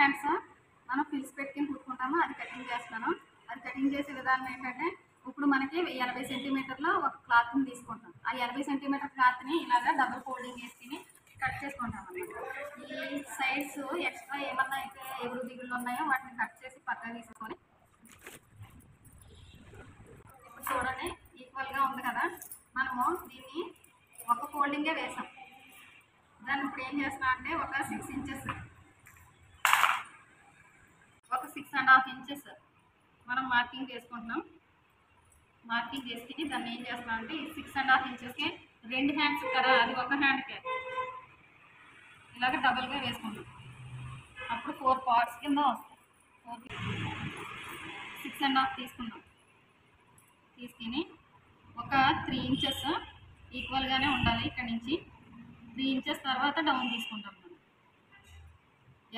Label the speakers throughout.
Speaker 1: Hands మనం fils పెట్టుకుని కుట్టుకుంటాము. అది కటింగ్ చేస్తాను. అది కటింగ్ చేసే విధానం ఏంటంటే, ఇప్పుడు మనకి 80 సెంటీమీటర్ల ఒక క్లాత్ని తీసుకుంటాం. ఆ 80 సెంటీమీటర్ క్లాత్ని ఇలాగా డబుల్ ఫోల్డింగ్ వేసుకుని కట్ చేసుకుంటాం అన్నమాట. ఈ సైడ్స్ ఎక్స్ట్రా ఏమన్నా అయితే ఎగురు దిగుళ్ళు ఉన్నాయో వాటిని కట్ చేసి పక్కన తీసుకొని, ఇప్పుడు చూడండి ఈక్వల్గా ఉంది కదా, మనము దీన్ని ఒక ఫోల్డింగే వేసాం. దాన్ని ఇప్పుడు ఏం చేస్తున్నాం అంటే ఒక 6 ఇంచెస్, ఒక 6.5 ఇంచెస్ మనం మార్కింగ్ చేసుకుంటున్నాం. మార్కింగ్ చేసుకుని దాన్ని ఏం చేస్తున్నాం అంటే ఈ 6.5 ఇంచెస్కి 2 హ్యాండ్స్ కదా, అది ఒక హ్యాండ్కే ఇలాగ డబుల్గా వేసుకుంటాం. అప్పుడు 4 పార్ట్స్ కింద వస్తాయి. 6.5 తీసుకున్నాం. తీసుకుని ఒక 3 ఇంచెస్ ఈక్వల్గానే ఉండాలి. ఇక్కడ నుంచి 3 ఇంచెస్ తర్వాత డౌన్ తీసుకుంటాం మనం.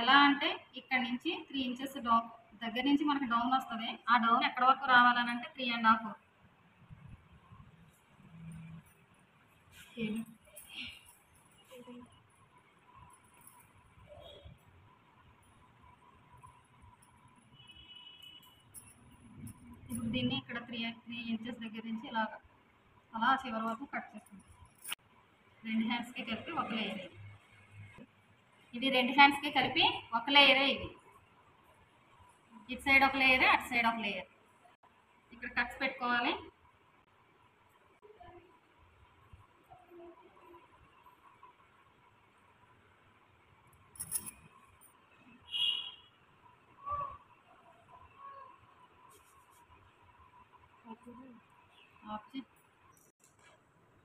Speaker 1: ఎలా అంటే ఇక్కడ నుంచి 3 ఇంచెస్ డౌన్ దగ్గర నుంచి మనకి డౌన్ వస్తుంది. ఆ డౌన్ ఎక్కడ వరకు రావాలని అంటే 3.5. ఇప్పుడు దీన్ని ఇక్కడ 3 ఇంచెస్ దగ్గర నుంచి అలా చివరి వరకు కట్ చేసుకుంటాం. 2 హ్యాండ్స్కి కలిపి ఒక లేయర్. ఇది 2 హ్యాండ్స్కి కలిపి ఒక లేయరే. ఇది ఇటు సైడ్ ఒక లేయర్, అటు సైడ్ ఒక లేయర్. ఇక్కడ కట్స్ పెట్టుకోవాలి.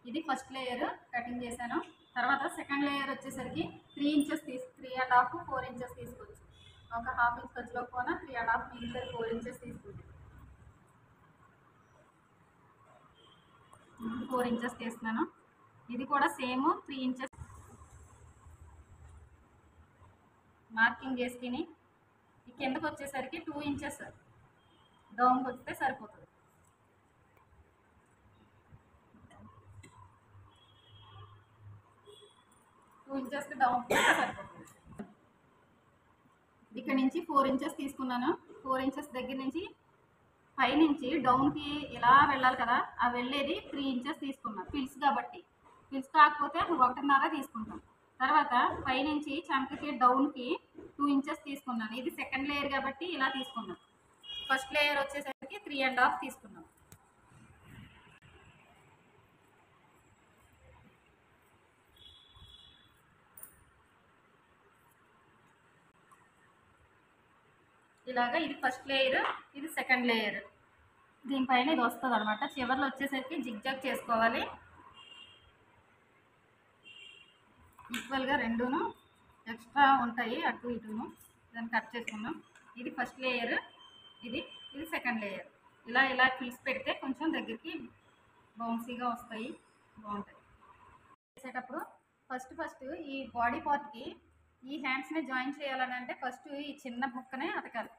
Speaker 1: ఇది ఫస్ట్ లేయర్ కటింగ్ చేశాను. తర్వాత సెకండ్ లేయర్ వచ్చేసరికి 3 ఇంచెస్ 3.5, 4 ఇంచెస్ తీసుకోవచ్చు. ఒక 1/2 ఇంచ్ ఖర్చులో పోనా 3.5 మిగిలితే 4 ఇంచెస్ తీసుకుంటాం. 4 ఇంచెస్ తీస్తున్నాను. ఇది కూడా సేమ్ 3 ఇంచెస్ మార్కింగ్ చేసుకుని ఈ కిందకు వచ్చేసరికి 2 ఇంచెస్ డౌన్కి వస్తే సరిపోతుంది. 2 ఇంచెస్కి డౌన్ సరిపోతుంది. ఇక్కడ నుంచి 4 ఇంచెస్ తీసుకున్నాను. 4 ఇంచెస్ దగ్గర నుంచి పైనుంచి డౌన్కి ఇలా వెళ్ళాలి కదా, ఆ వెళ్ళేది 3 ఇంచెస్ తీసుకున్నాను. ఫిల్స్ కాబట్టి, ఫిల్స్ కాకపోతే 1.5 తీసుకుంటాం. తర్వాత పైనుంచి చంకకి డౌన్కి 2 ఇంచెస్ తీసుకున్నాను. ఇది సెకండ్ లేయర్ కాబట్టి ఇలా తీసుకున్నాను. ఫస్ట్ లేయర్ వచ్చేసరికి 3.5 తీసుకున్నాం. ఇలాగా ఇది ఫస్ట్ లేయర్, ఇది సెకండ్ లేయర్. దీనిపైన ఇది వస్తుంది అనమాట. చివర్లో వచ్చేసరికి జిగ్జాగ్ చేసుకోవాలి. ఈక్వల్గా రెండును ఎక్స్ట్రా ఉంటాయి అటు ఇటును. దాన్ని కట్ చేసుకున్నాం. ఇది ఫస్ట్ లేయర్, ఇది సెకండ్ లేయర్. ఇలా ఫిల్స్ పెడితే కొంచెం దగ్గరికి బౌన్సీగా వస్తాయి, బాగుంటాయి. చేసేటప్పుడు ఫస్ట్ ఈ బాడీ పార్ట్కి ఈ హ్యాండ్స్ని జాయిన్ చేయాలని అంటే ఫస్ట్ ఈ చిన్న ముక్కనే అతకాలి.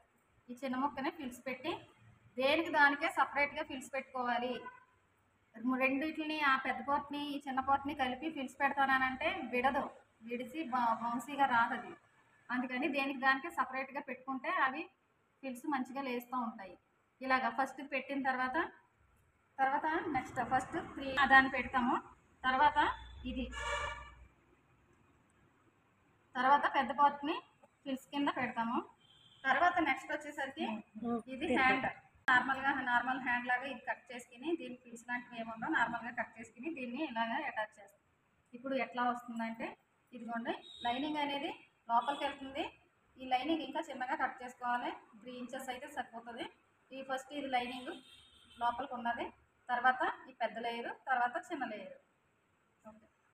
Speaker 1: ఈ చిన్న ముక్కనే ఫిల్స్ పెట్టి దేనికి దానికే సపరేట్గా ఫిల్స్ పెట్టుకోవాలి. రెండింటిని ఆ పెద్ద పార్ట్ని ఈ చిన్న పార్ట్ని కలిపి ఫిల్స్ పెడతానంటే విడిసి బౌన్సీగా రాదు అది. అందుకని దేనికి దానికే సపరేట్గా పెట్టుకుంటే అవి ఫిల్స్ మంచిగా లేస్తూ ఉంటాయి. ఇలాగా ఫస్ట్ పెట్టిన తర్వాత నెక్స్ట్ ఫస్ట్ 3 దాన్ని పెడతాము. తర్వాత పెద్ద పార్ట్ని ఫిల్స్ కింద పెడతాము. తర్వాత నెక్స్ట్ వచ్చేసరికి ఇది హ్యాండ్, నార్మల్ హ్యాండ్ లాగా ఇది కట్ చేసుకుని దీనికి ఫిల్స్ లాంటివి ఏముందో నార్మల్గా కట్ చేసుకుని దీన్ని ఇలాగా అటాచ్ చేస్తాం. ఇప్పుడు ఎట్లా వస్తుందంటే ఇదిగోండి, లైనింగ్ అనేది లోపలికి వెళ్తుంది. ఈ లైనింగ్ ఇంకా చిన్నగా కట్ చేసుకోవాలి. 3 ఇంచెస్ అయితే సరిపోతుంది. ఫస్ట్ ఇది లైనింగ్ లోపలికి ఉన్నది, తర్వాత ఈ పెద్ద లేయరు, తర్వాత చిన్న లేయరు.